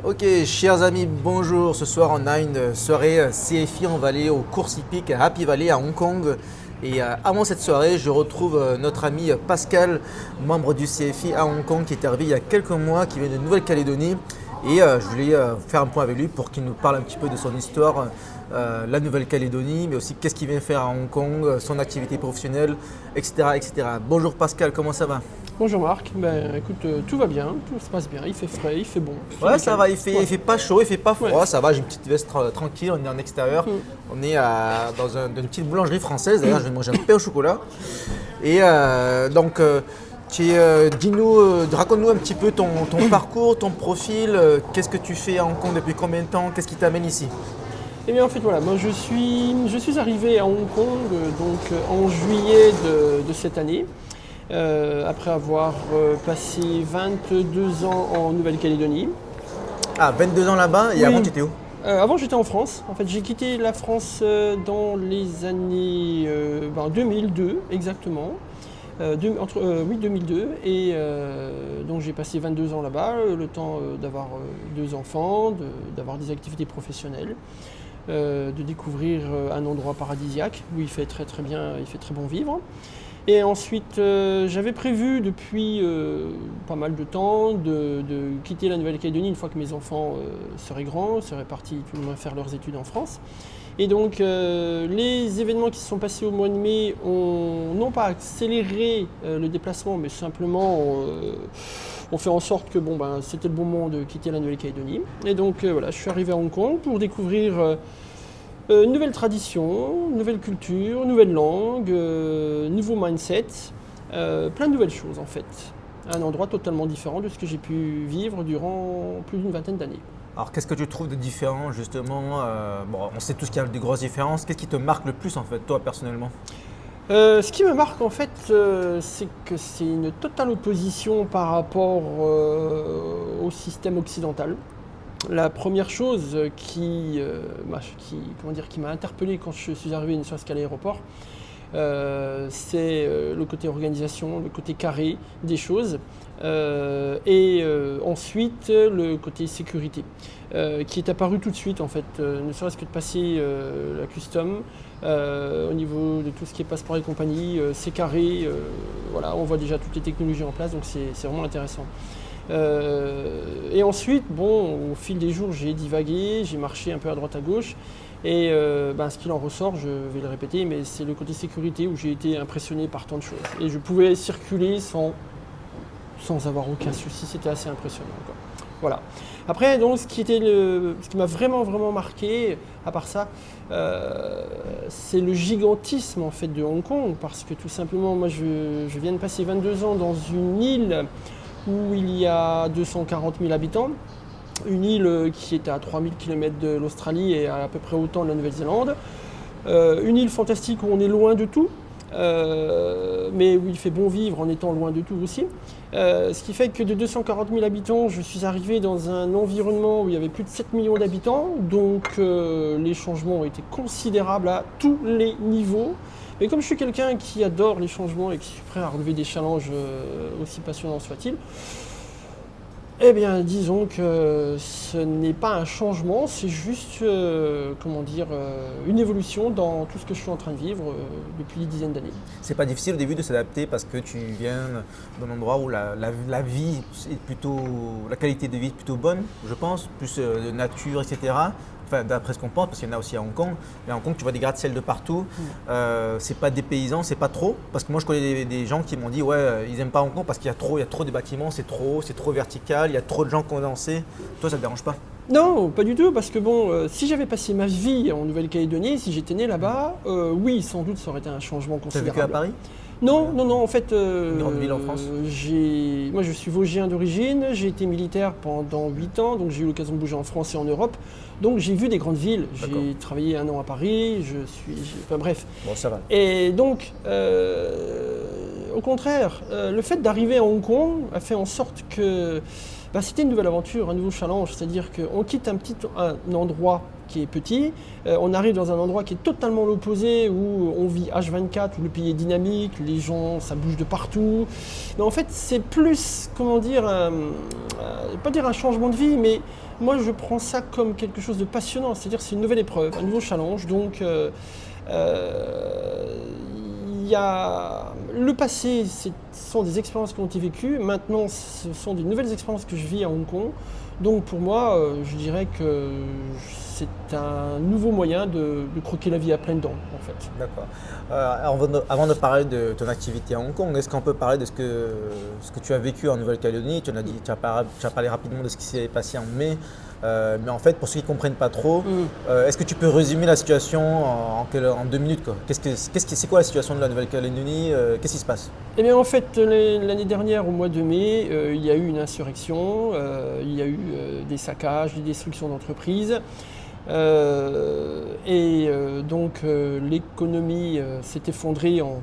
Ok, chers amis, bonjour. Ce soir, on a une soirée CFI. On va aller au course hippique à Happy Valley à Hong Kong. Et avant cette soirée, je retrouve notre ami Pascal, membre du CFI à Hong Kong, qui est arrivé il y a quelques mois, qui vient de Nouvelle-Calédonie. Et je voulais faire un point avec lui pour qu'il nous parle un petit peu de son histoire, la Nouvelle-Calédonie, mais aussi qu'est-ce qu'il vient faire à Hong Kong, son activité professionnelle, etc., etc. Bonjour Pascal, comment ça va? Bonjour Marc, écoute, tout va bien, tout se passe bien, il fait frais, il fait bon. Ouais, ça va, il Ouais. fait pas chaud, il fait pas froid, Ouais. ça va, j'ai une petite veste tranquille, on est en extérieur, Mm. on est dans une petite boulangerie française, d'ailleurs je vais manger un pain au chocolat. Et dis-nous, raconte-nous un petit peu ton parcours, ton profil, qu'est-ce que tu fais à Hong Kong depuis combien de temps, qu'est-ce qui t'amène ici? Eh bien en fait voilà, moi je suis arrivé à Hong Kong en juillet de cette année, après avoir passé 22 ans en Nouvelle-Calédonie. Ah, 22 ans là-bas, et Oui. avant tu étais où? Avant j'étais en France, en fait j'ai quitté la France dans les années 2002 exactement. 2002 et donc j'ai passé 22 ans là-bas, le temps d'avoir deux enfants, d'avoir des activités professionnelles, de découvrir un endroit paradisiaque où il fait très très bien, il fait très bon vivre. Et ensuite j'avais prévu depuis pas mal de temps de quitter la Nouvelle-Calédonie une fois que mes enfants seraient grands, seraient partis tout le moins faire leurs études en France. Et donc les événements qui se sont passés au mois de mai n'ont pas accéléré le déplacement, mais simplement ont fait en sorte que c'était le bon moment de quitter la Nouvelle-Calédonie. Et donc voilà, je suis arrivé à Hong Kong pour découvrir une nouvelle tradition, une nouvelle culture, une nouvelle langue, nouveau mindset, plein de nouvelles choses en fait. Un endroit totalement différent de ce que j'ai pu vivre durant plus d'une vingtaine d'années. Alors qu'est-ce que tu trouves de différent justement? Bon, on sait tous qu'il y a de grosses différences, qu'est-ce qui te marque le plus en fait, toi personnellement? Ce qui me marque en fait, c'est que c'est une totale opposition par rapport au système occidental. La première chose qui m'a interpellé quand je suis arrivé ne serait-ce qu'à l'aéroport, c'est le côté organisation, le côté carré des choses, et ensuite le côté sécurité, qui est apparu tout de suite en fait, ne serait-ce que de passer la custom, au niveau de tout ce qui est passeport et compagnie, c'est carré, voilà, on voit déjà toutes les technologies en place, donc c'est vraiment intéressant. Et ensuite, au fil des jours, j'ai divagué, j'ai marché un peu à droite à gauche. Et ce qu'il en ressort, je vais le répéter, mais c'est le côté sécurité où j'ai été impressionné par tant de choses. Et je pouvais circuler sans avoir aucun souci, c'était assez impressionnant, quoi. Voilà. Après, donc, ce qui m'a vraiment, vraiment marqué, à part ça, c'est le gigantisme en fait de Hong Kong, parce que tout simplement, moi, je viens de passer 22 ans dans une île où il y a 240 000 habitants, une île qui est à 3000 km de l'Australie et à peu près autant de la Nouvelle-Zélande, une île fantastique où on est loin de tout, mais où il fait bon vivre en étant loin de tout aussi. Ce qui fait que de 240 000 habitants, je suis arrivé dans un environnement où il y avait plus de 7 millions d'habitants, donc les changements ont été considérables à tous les niveaux. Mais comme je suis quelqu'un qui adore les changements et qui suis prêt à relever des challenges aussi passionnants soient-ils, eh bien disons que ce n'est pas un changement, c'est juste une évolution dans tout ce que je suis en train de vivre depuis des dizaines d'années. C'est pas difficile au début de s'adapter parce que tu viens d'un endroit où la vie est plutôt, la qualité de vie est plutôt bonne, je pense, plus de nature, etc. Enfin, d'après ce qu'on pense, parce qu'il y en a aussi à Hong Kong. Mais à Hong Kong, tu vois des gratte-ciel de partout. C'est pas dépaysant, c'est pas trop. Parce que moi, je connais des gens qui m'ont dit, ouais, ils aiment pas Hong Kong parce qu'il y a trop de bâtiments, c'est trop vertical, il y a trop de gens condensés. Toi, ça te dérange pas? Non, pas du tout, parce que si j'avais passé ma vie en Nouvelle-Calédonie, si j'étais né là-bas, oui, sans doute, ça aurait été un changement Tu as considérable. vécu à Paris? Non, en fait, Une grande ville en France? moi je suis vosgien d'origine, j'ai été militaire pendant 8 ans, donc j'ai eu l'occasion de bouger en France et en Europe. Donc j'ai vu des grandes villes, j'ai travaillé 1 an à Paris, bref. Bon, ça va. Et donc, au contraire, le fait d'arriver à Hong Kong a fait en sorte que C'était une nouvelle aventure, un nouveau challenge, c'est-à-dire qu'on quitte un endroit qui est petit, on arrive dans un endroit qui est totalement l'opposé, où on vit H24, où le pays est dynamique, les gens, ça bouge de partout. Mais en fait, c'est plus, comment dire, pas dire un changement de vie, mais moi je prends ça comme quelque chose de passionnant, c'est-à-dire c'est une nouvelle épreuve, un nouveau challenge. Donc il y a le passé, ce sont des expériences qui ont été vécues. Maintenant, ce sont des nouvelles expériences que je vis à Hong Kong. Donc pour moi, je dirais que c'est un nouveau moyen de croquer la vie à pleines dents, en fait. D'accord. Avant de parler de ton activité à Hong Kong, est-ce qu'on peut parler de ce que tu as vécu en Nouvelle-Calédonie? Tu as parlé rapidement de ce qui s'est passé en mai. Mais en fait, pour ceux qui ne comprennent pas trop, est-ce que tu peux résumer la situation en 2 minutes, quoi? C'est quoi la situation de la Nouvelle-Calédonie? Qu'est-ce qui se passe? Eh bien, en fait, l'année dernière, au mois de mai, il y a eu une insurrection, il y a eu des saccages, des destructions d'entreprises. Donc, l'économie s'est effondrée en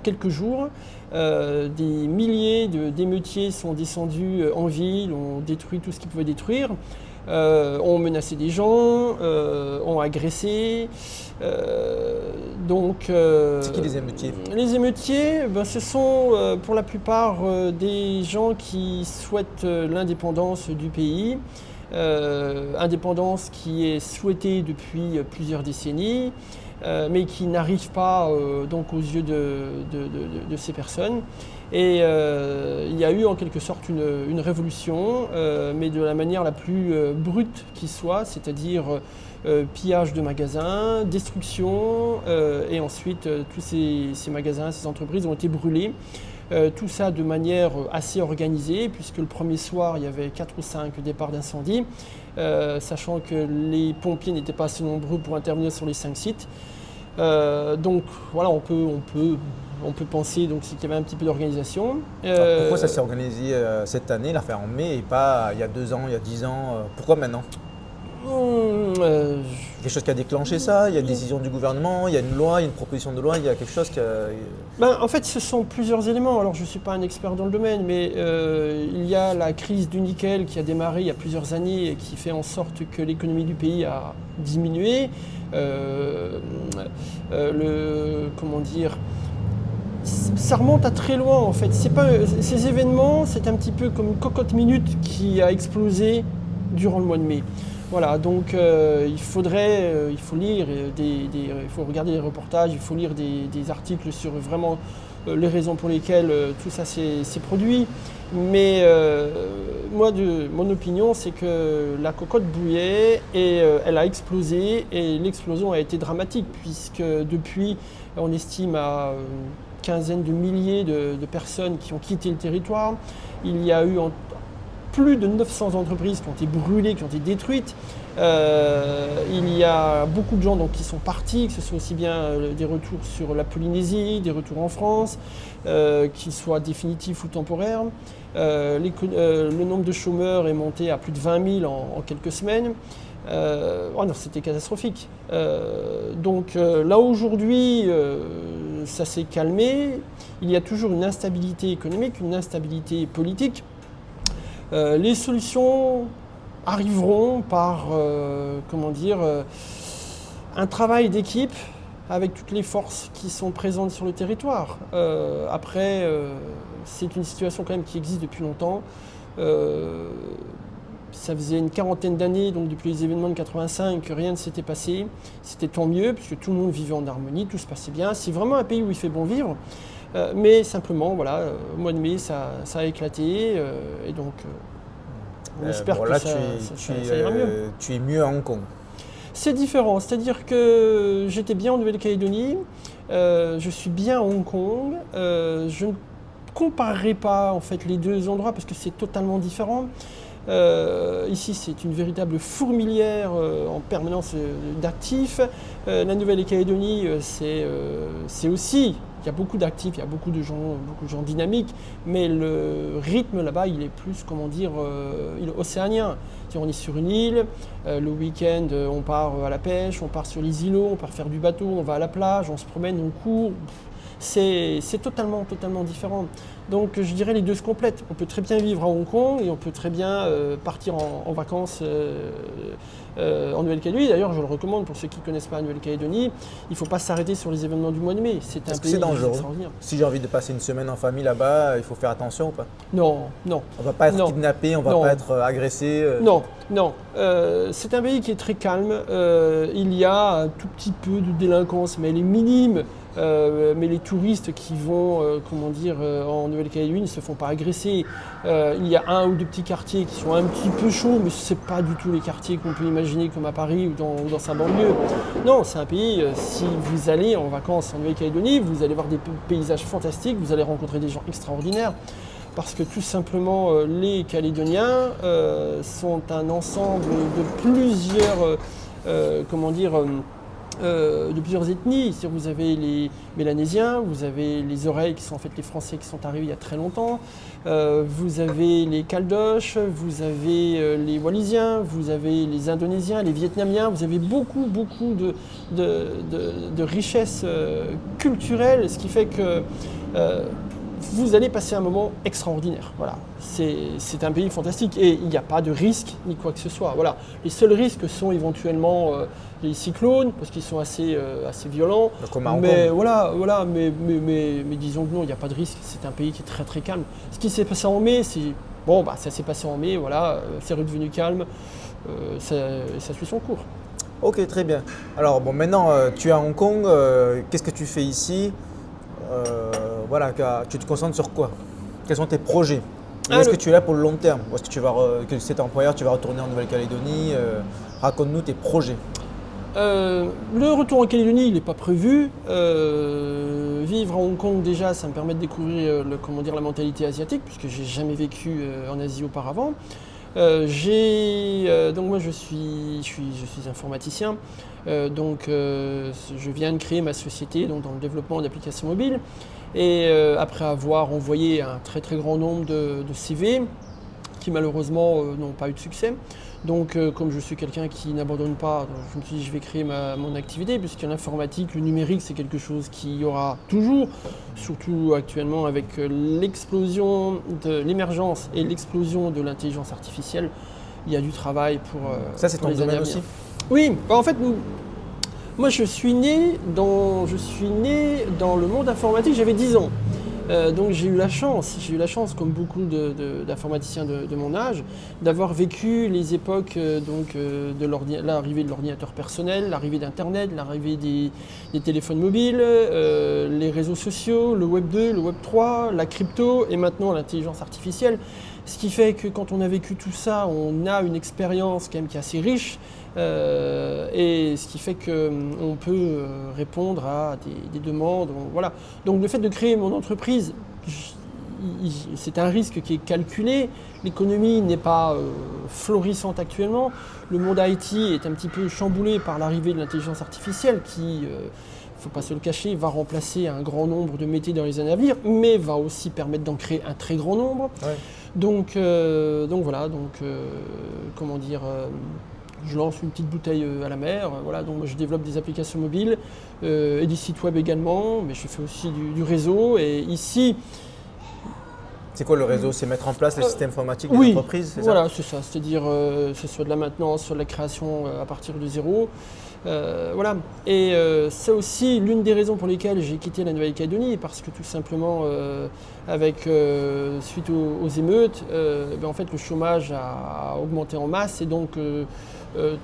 quelques jours. Des milliers d'émeutiers sont descendus en ville, ont détruit tout ce qu'ils pouvaient détruire. Ont menacé des gens, ont agressé. C'est qui les émeutiers? Les émeutiers, ce sont pour la plupart des gens qui souhaitent l'indépendance du pays. Indépendance qui est souhaitée depuis plusieurs décennies, mais qui n'arrive pas donc aux yeux de ces personnes. Et il y a eu en quelque sorte une révolution, mais de la manière la plus brute qui soit, c'est-à-dire pillage de magasins, destruction, et ensuite tous ces magasins, ces entreprises ont été brûlés. Tout ça de manière assez organisée, puisque le premier soir, il y avait 4 ou 5 départs d'incendie, sachant que les pompiers n'étaient pas assez nombreux pour intervenir sur les 5 sites. Donc voilà, on peut penser qu'il y avait un petit peu d'organisation. Pourquoi ça s'est organisé cette année, l'affaire en mai, et pas il y a 2 ans, il y a 10 ans? Pourquoi maintenant? Quelque chose qui a déclenché ça? Il y a une décision du gouvernement, il y a une loi, il y a une proposition de loi, il y a quelque chose qui a... En fait, ce sont plusieurs éléments. Alors, je ne suis pas un expert dans le domaine, mais il y a la crise du nickel qui a démarré il y a plusieurs années et qui fait en sorte que l'économie du pays a diminué. Comment dire, ça remonte à très loin en fait. Ces événements, c'est un petit peu comme une cocotte minute qui a explosé durant le mois de mai. Voilà, donc il faut lire, il faut regarder des reportages, il faut lire des articles sur vraiment les raisons pour lesquelles tout ça s'est produit. Mais mon opinion, c'est que la cocotte bouillait et elle a explosé, et l'explosion a été dramatique, puisque depuis, on estime à une quinzaine de milliers de personnes qui ont quitté le territoire. Il y a eu plus de 900 entreprises qui ont été brûlées, qui ont été détruites. Il y a beaucoup de gens qui sont partis, que ce soit aussi bien des retours sur la Polynésie, des retours en France, qu'ils soient définitifs ou temporaires. Le nombre de chômeurs est monté à plus de 20 000 en quelques semaines. C'était catastrophique. Là aujourd'hui, ça s'est calmé. Il y a toujours une instabilité économique, une instabilité politique. Les solutions arriveront par un travail d'équipe avec toutes les forces qui sont présentes sur le territoire. Après, c'est une situation quand même qui existe depuis longtemps. Ça faisait une quarantaine d'années, donc depuis les événements de 85, que rien ne s'était passé. C'était tant mieux, puisque tout le monde vivait en harmonie, tout se passait bien. C'est vraiment un pays où il fait bon vivre. Mais simplement, voilà, au mois de mai, ça a éclaté, et donc on espère que ça ira mieux. Tu es mieux à Hong Kong? C'est différent, c'est-à-dire que j'étais bien en Nouvelle-Calédonie, je suis bien à Hong Kong, je ne comparerai pas en fait les deux endroits parce que c'est totalement différent. Ici, c'est une véritable fourmilière en permanence d'actifs. La Nouvelle-Calédonie, c'est aussi, il y a beaucoup d'actifs, il y a beaucoup de gens dynamiques, mais le rythme là-bas, il est plus, il est océanien. On est sur une île, le week-end, on part à la pêche, on part sur les îlots, on part faire du bateau, on va à la plage, on se promène, on court. c'est totalement différent. Donc je dirais les deux se complètent. On peut très bien vivre à Hong Kong et on peut très bien partir en vacances en Nouvelle-Calédonie. D'ailleurs, je le recommande pour ceux qui ne connaissent pas la Nouvelle-Calédonie. Il ne faut pas s'arrêter sur les événements du mois de mai. C'est un pays c'est dangereux? extraordinaire. Si j'ai envie de passer une semaine en famille là-bas, il faut faire attention ou pas? Non, non. On va pas être Non. kidnappé, on va Non. pas être agressé. Non, non. C'est un pays qui est très calme. Il y a un tout petit peu de délinquance, mais elle est minime. Mais les touristes qui vont en Nouvelle-Calédonie ne se font pas agresser. Il y a un ou deux petits quartiers qui sont un petit peu chauds, mais ce n'est pas du tout les quartiers qu'on peut imaginer comme à Paris ou dans sa banlieue. Non, c'est un pays, si vous allez en vacances en Nouvelle-Calédonie, vous allez voir des paysages fantastiques, vous allez rencontrer des gens extraordinaires. Parce que tout simplement, les Calédoniens sont un ensemble de plusieurs, de plusieurs ethnies. Vous avez les Mélanésiens, vous avez les Oreilles qui sont en fait les Français qui sont arrivés il y a très longtemps, vous avez les Caldoches, vous avez les Wallisiens, vous avez les Indonésiens, les Vietnamiens, vous avez beaucoup de richesses culturelles, ce qui fait que vous allez passer un moment extraordinaire. Voilà. C'est un pays fantastique et il n'y a pas de risque ni quoi que ce soit. Voilà. Les seuls risques sont éventuellement les cyclones parce qu'ils sont assez violents. Mais mais disons que non, il n'y a pas de risque. C'est un pays qui est très très calme. Ce qui s'est passé en mai, ça s'est passé en mai. Voilà, c'est redevenu calme. Ça suit son cours. Ok, très bien. Alors bon, maintenant tu es à Hong Kong. Qu'est-ce que tu fais ici? Tu te concentres sur quoi? Quels sont tes projets? Est-ce que tu es là pour le long terme? Ou est-ce que que cet employeur, tu vas retourner en Nouvelle-Calédonie? Raconte-nous tes projets. Le retour en Calédonie, il n'est pas prévu. Vivre à Hong Kong, déjà, ça me permet de découvrir la mentalité asiatique, puisque j'ai jamais vécu en Asie auparavant. Donc moi, je suis informaticien. Je viens de créer ma société dans le développement d'applications mobiles. Et après avoir envoyé un très très grand nombre de CV qui malheureusement n'ont pas eu de succès. Donc comme je suis quelqu'un qui n'abandonne pas, je me suis dit je vais créer mon activité puisqu'en informatique, le numérique c'est quelque chose qui y aura toujours, surtout actuellement avec l'explosion de l'émergence et l'explosion de l'intelligence artificielle. Il y a du travail pour ça c'est pour ton les années domaine à venir. aussi? Oui, en fait moi je suis né dans le monde informatique, j'avais 10 ans. Donc j'ai eu la chance, comme beaucoup d'informaticiens de mon âge, d'avoir vécu les époques de l'arrivée de l'ordinateur personnel, l'arrivée d'Internet, l'arrivée des téléphones mobiles, les réseaux sociaux, le Web 2, le Web 3, la crypto et maintenant l'intelligence artificielle. Ce qui fait que quand on a vécu tout ça, on a une expérience quand même qui est assez riche. Et ce qui fait qu'on peut répondre à des demandes. Voilà. Donc le fait de créer mon entreprise, c'est un risque qui est calculé. L'économie n'est pas florissante actuellement. Le monde IT est un petit peu chamboulé par l'arrivée de l'intelligence artificielle qui, il ne faut pas se le cacher, va remplacer un grand nombre de métiers dans les années à venir, mais va aussi permettre d'en créer un très grand nombre. Ouais. Donc voilà, je lance une petite bouteille à la mer. Voilà, donc je développe des applications mobiles et des sites web également, mais je fais aussi du réseau. Et ici, c'est quoi le réseau? C'est mettre en place le système informatique des entreprises, c'est ça? Voilà, c'est ça. C'est-à-dire que ce soit de la maintenance, soit de la création à partir de zéro. Voilà. Et c'est aussi l'une des raisons pour lesquelles j'ai quitté la Nouvelle-Calédonie, parce que tout simplement, suite aux émeutes, en fait, le chômage a augmenté en masse et donc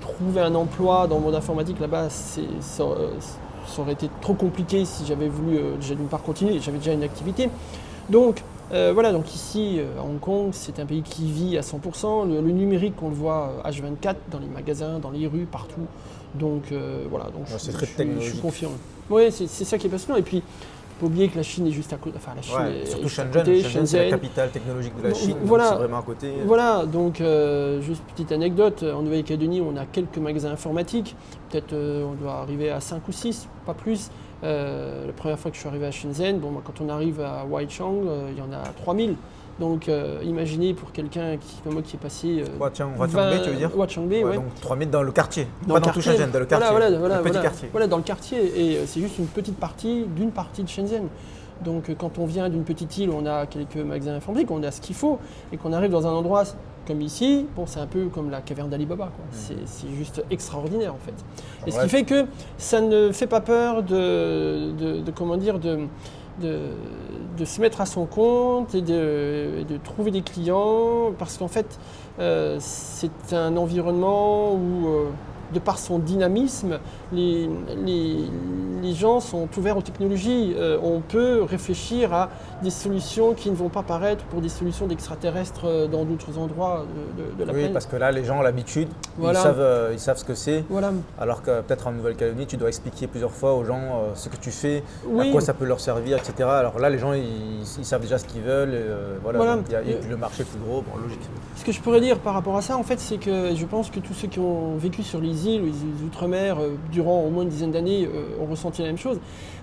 trouver un emploi dans le monde informatique là-bas, ça aurait été trop compliqué si j'avais voulu déjà d'une part continuer, j'avais déjà une activité. Donc voilà, donc ici à Hong Kong, c'est un pays qui vit à 100%. Le numérique, on le voit H24 dans les magasins, dans les rues, partout. Donc voilà, donc c'est très technologique. Je suis confiant. Oui, c'est ça qui est passionnant. Et puis, il ne faut pas oublier que la Chine est juste à côté. Enfin, la Chine est surtout juste à côté. Shenzhen, c'est la capitale technologique de la Chine, voilà, donc c'est vraiment à côté. Voilà, donc juste petite anecdote, en Nouvelle-Calédonie, on a quelques magasins informatiques. Peut-être on doit arriver à 5 ou 6, pas plus. La première fois que je suis arrivé à Shenzhen, quand on arrive à Waichang, il y en a 3000 Donc imaginez pour quelqu'un comme moi qui est passé Hwachangbe, tu veux dire? Hwachangbe, Ouais, ouais. donc 3000 dans le quartier, Dans pas le dans tout quartier. Shenzhen, dans le quartier, le petit quartier. Voilà, dans le quartier. Et c'est juste une petite partie d'une partie de Shenzhen. Donc quand on vient d'une petite île où on a quelques magasins informatiques, on a ce qu'il faut, et qu'on arrive dans un endroit comme ici, bon, c'est un peu comme la caverne d'Ali Baba, quoi. C'est juste extraordinaire en fait. Et ce qui fait que ça ne fait pas peur comment dire, de se mettre à son compte et de trouver des clients, parce qu'en fait c'est un environnement où de par son dynamisme, les gens sont ouverts aux technologies. On peut réfléchir à des solutions qui ne vont pas paraître pour des solutions d'extraterrestres dans d'autres endroits de la planète. Oui, parce que là, les gens ont l'habitude, ils savent ce que c'est. Voilà. Alors que peut-être en Nouvelle-Calédonie, tu dois expliquer plusieurs fois aux gens ce que tu fais, Oui. à quoi ça peut leur servir, etc. Alors là, les gens, ils savent déjà ce qu'ils veulent. Voilà. Donc, et puis le marché est plus gros, bon, logique. Ce que je pourrais dire par rapport à ça, en fait, c'est que je pense que tous ceux qui ont vécu sur les îles ou les outre-mer durant au moins une dizaine d'années ont ressenti la même chose.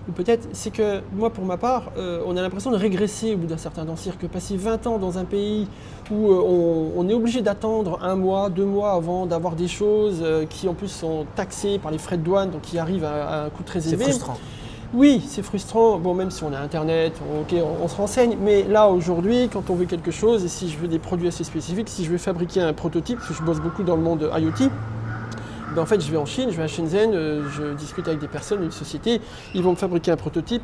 Ou peut-être, c'est que moi, pour ma part, on a l'impression de régresser au bout d'un certain temps. C'est-à-dire que passer 20 ans dans un pays où on est obligé d'attendre 1 mois, 2 mois avant d'avoir des choses qui en plus sont taxées par les frais de douane, donc qui arrivent à un coût très élevé. C'est frustrant. Oui, c'est frustrant. Bon, même si on a Internet, on se renseigne. Mais là, aujourd'hui, quand on veut quelque chose, et si je veux des produits assez spécifiques, si je veux fabriquer un prototype, parce que je bosse beaucoup dans le monde IoT, ben en fait, je vais en Chine, je vais à Shenzhen, je discute avec des personnes, une société, ils vont me fabriquer un prototype.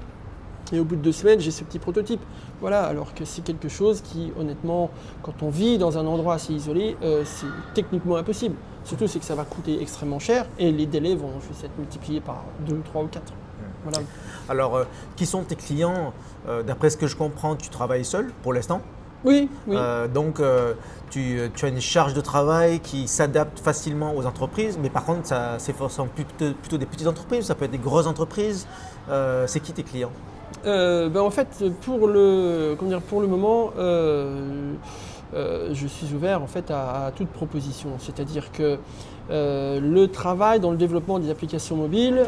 Et au bout de 2 semaines, j'ai ce petit prototype. Voilà, alors que c'est quelque chose qui, honnêtement, quand on vit dans un endroit assez isolé, c'est techniquement impossible. Surtout, c'est que ça va coûter extrêmement cher et les délais vont juste être multipliés par 2, 3 ou 4. Voilà. Alors, qui sont tes clients? D'après ce que je comprends, tu travailles seul pour l'instant. Oui. Donc, tu as une charge de travail qui s'adapte facilement aux entreprises, mais par contre, c'est forcément plutôt des petites entreprises, ça peut être des grosses entreprises. C'est qui tes clients? En fait, pour le moment, je suis ouvert en fait à toute proposition. C'est-à-dire que le travail dans le développement des applications mobiles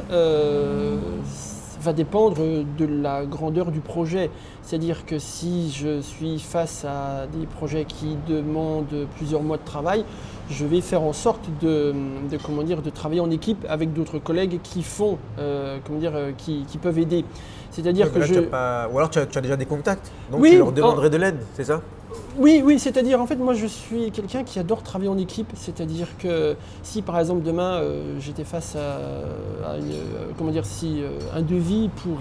va dépendre de la grandeur du projet. C'est-à-dire que si je suis face à des projets qui demandent plusieurs mois de travail, je vais faire en sorte de travailler en équipe avec d'autres collègues qui peuvent aider. C'est-à-dire que Ou alors tu as déjà des contacts, donc oui, tu leur demanderais de l'aide, c'est ça? Oui, c'est-à-dire en fait moi je suis quelqu'un qui adore travailler en équipe, c'est-à-dire que si par exemple demain j'étais face à si un devis pour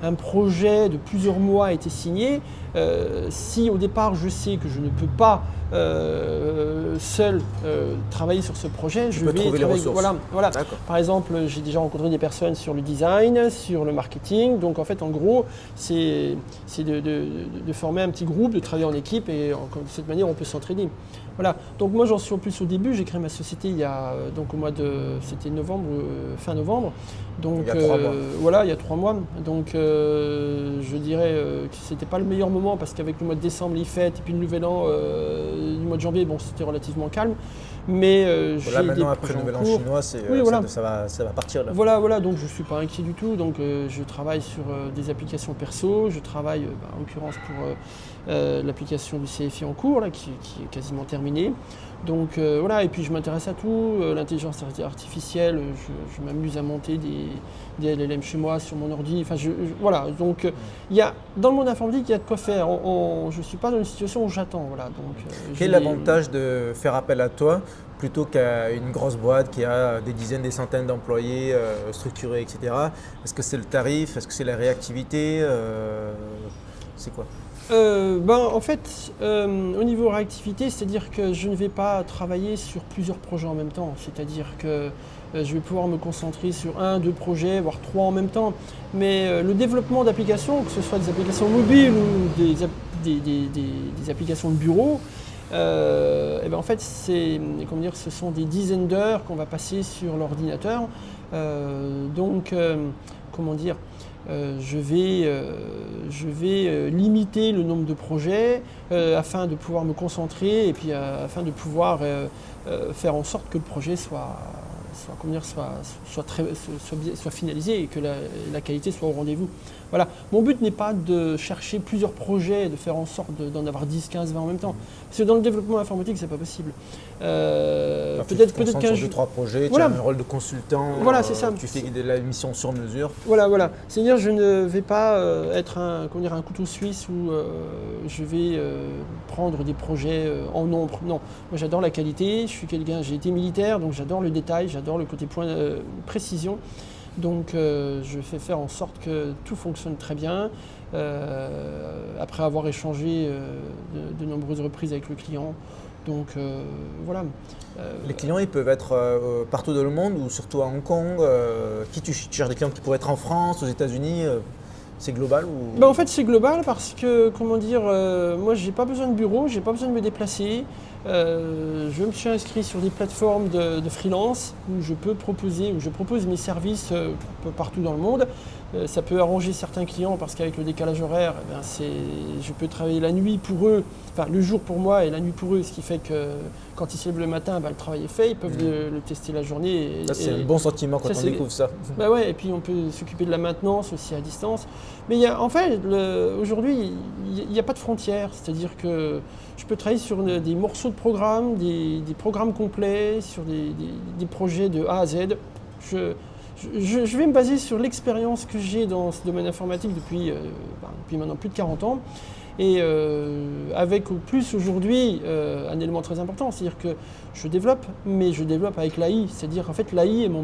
un projet de plusieurs mois a été signé, si au départ je sais que je ne peux pas seul travailler sur ce projet, je vais trouver les ressources. Voilà. Par exemple, j'ai déjà rencontré des personnes sur le design, sur le marketing, donc en fait en gros c'est de former un petit groupe, de travailler en équipe et de cette manière on peut s'entraider. Voilà. Donc moi j'en suis en plus au début, j'ai créé ma société il y a c'était fin novembre. Donc il y a 3 mois. Voilà, il y a 3 mois. Donc je dirais que c'était pas le meilleur moment parce qu'avec le mois de décembre, les fêtes et puis le nouvel an du mois de janvier, bon c'était relativement calme. Mais j'ai maintenant après le nouvel an chinois, ça va partir là. Voilà, donc je ne suis pas inquiet du tout. Donc je travaille sur des applications perso, je travaille en l'occurrence pour l'application du CFI en cours, là, qui est quasiment terminée. Donc voilà, et puis je m'intéresse à tout, l'intelligence artificielle, je m'amuse à monter des LLM chez moi sur mon ordi. Enfin, voilà, donc dans le monde informatique, il y a de quoi faire. Je ne suis pas dans une situation où j'attends. Voilà, donc, quel est l'avantage de faire appel à toi plutôt qu'à une grosse boîte qui a des dizaines, des centaines d'employés structurés, etc. Est-ce que c'est le tarif? Est-ce que c'est la réactivité? C'est quoi? En fait, au niveau réactivité, c'est-à-dire que je ne vais pas travailler sur plusieurs projets en même temps. C'est-à-dire que je vais pouvoir me concentrer sur 1, 2 projets, voire 3 en même temps. Mais le développement d'applications, que ce soit des applications mobiles ou des applications de bureau, en fait, ce sont des dizaines d'heures qu'on va passer sur l'ordinateur. Je vais limiter le nombre de projets afin de pouvoir me concentrer et puis afin de pouvoir faire en sorte que le projet soit soit finalisé et que la qualité soit au rendez-vous. Voilà. Mon but n'est pas de chercher plusieurs projets et de faire en sorte d'en avoir 10, 15, 20 en même temps. Parce que dans le développement informatique, c'est pas possible. Peut-être qu'un jour, 2-3 projets, voilà. Tu as un rôle de consultant, voilà, c'est ça. Tu fais de la mission sur mesure. Voilà. C'est-à-dire je ne vais pas être un couteau suisse où je vais prendre des projets en nombre. Non, moi j'adore la qualité, j'ai été militaire, donc j'adore le détail, j'adore le côté précision. Donc je fais faire en sorte que tout fonctionne très bien. Après avoir échangé de nombreuses reprises avec le client. Donc voilà. Les clients, ils peuvent être partout dans le monde ou surtout à Hong Kong. Tu cherches des clients qui pourraient être en France, aux États-Unis. C'est global ou... En fait, c'est global parce que, moi, j'ai pas besoin de bureau, j'ai pas besoin de me déplacer. Je me suis inscrit sur des plateformes de freelance où je propose mes services partout dans le monde. Ça peut arranger certains clients parce qu'avec le décalage horaire, je peux travailler la nuit pour eux, enfin le jour pour moi et la nuit pour eux, ce qui fait que quand ils se lèvent le matin, le travail est fait, ils peuvent le tester la journée. C'est un bon sentiment quand on découvre ça. Ouais, et puis on peut s'occuper de la maintenance aussi à distance. Mais aujourd'hui, il n'y a pas de frontières, c'est-à-dire que je peux travailler sur des morceaux de programme, des programmes complets, sur des projets de A à Z. Je vais me baser sur l'expérience que j'ai dans ce domaine informatique depuis maintenant plus de 40 ans. Et avec au plus aujourd'hui un élément très important, c'est-à-dire que je développe, mais je développe avec l'AI. C'est-à-dire en fait l'AI est mon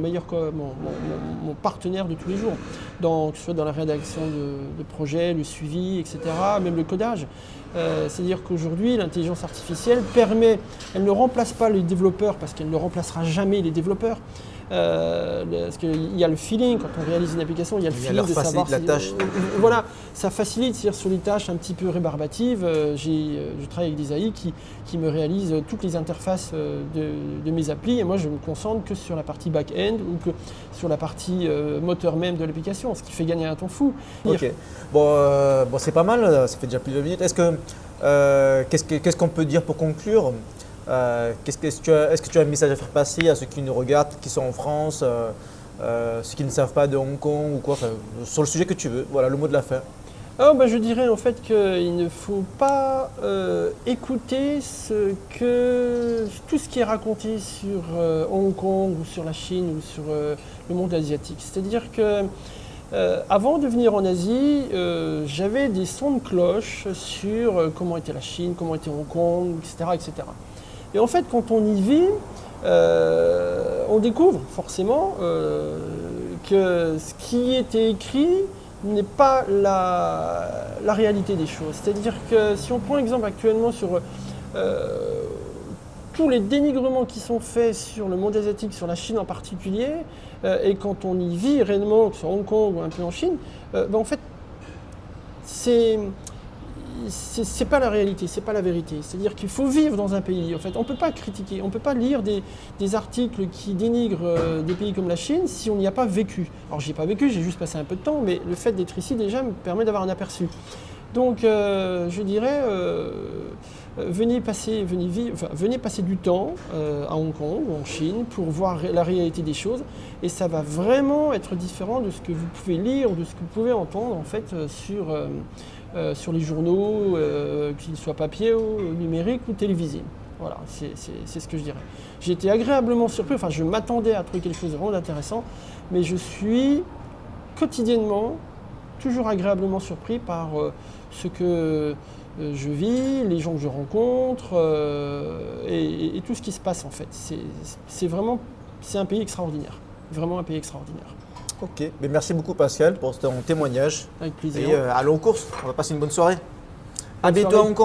partenaire de tous les jours, que ce soit dans la rédaction de projets, le suivi, etc., même le codage. C'est-à-dire qu'aujourd'hui, l'intelligence artificielle elle ne remplace pas les développeurs parce qu'elle ne remplacera jamais les développeurs. Parce qu'il y a le feeling, quand on réalise une application, il y a le feeling de savoir la tâche. Voilà, ça facilite, c'est-à-dire sur les tâches un petit peu rébarbatives, je travaille avec des AI qui me réalisent toutes les interfaces de mes applis et moi je me concentre que sur la partie back-end ou que sur la partie moteur même de l'application, ce qui fait gagner un temps fou. Ok, bon c'est pas mal, ça fait déjà plusieurs minutes. Qu'est-ce qu'on peut dire pour conclure? Est-ce que tu as un message à faire passer à ceux qui nous regardent, qui sont en France, ceux qui ne savent pas de Hong Kong ou quoi, sur le sujet que tu veux? Voilà, le mot de la fin. Je dirais en fait qu'il ne faut pas écouter tout ce qui est raconté sur Hong Kong ou sur la Chine ou sur le monde asiatique. C'est-à-dire que avant de venir en Asie, j'avais des sons de cloche sur comment était la Chine, comment était Hong Kong, etc. Et en fait, quand on y vit, on découvre forcément que ce qui était écrit n'est pas la réalité des choses. C'est-à-dire que si on prend exemple actuellement sur tous les dénigrements qui sont faits sur le monde asiatique, sur la Chine en particulier, et quand on y vit réellement, que ce soit Hong Kong ou un peu en Chine, en fait, c'est pas la réalité, c'est pas la vérité. C'est-à-dire qu'il faut vivre dans un pays. En fait, on peut pas critiquer, on peut pas lire des articles qui dénigrent des pays comme la Chine si on n'y a pas vécu. Alors j'ai pas vécu, j'ai juste passé un peu de temps, mais le fait d'être ici déjà me permet d'avoir un aperçu. Donc je dirais, venez passer du temps à Hong Kong ou en Chine pour voir la réalité des choses et ça va vraiment être différent de ce que vous pouvez lire ou de ce que vous pouvez entendre en fait sur les journaux, qu'ils soient papier ou numérique ou télévisés. Voilà, c'est ce que je dirais. J'ai été agréablement surpris, je m'attendais à trouver quelque chose de vraiment intéressant, mais je suis quotidiennement toujours agréablement surpris par ce que je vis, les gens que je rencontre et tout ce qui se passe en fait. C'est un pays extraordinaire, vraiment un pays extraordinaire. Ok, mais merci beaucoup Pascal pour ton témoignage. Avec plaisir. Et allons aux courses, on va passer une bonne soirée. À bientôt à Hong Kong.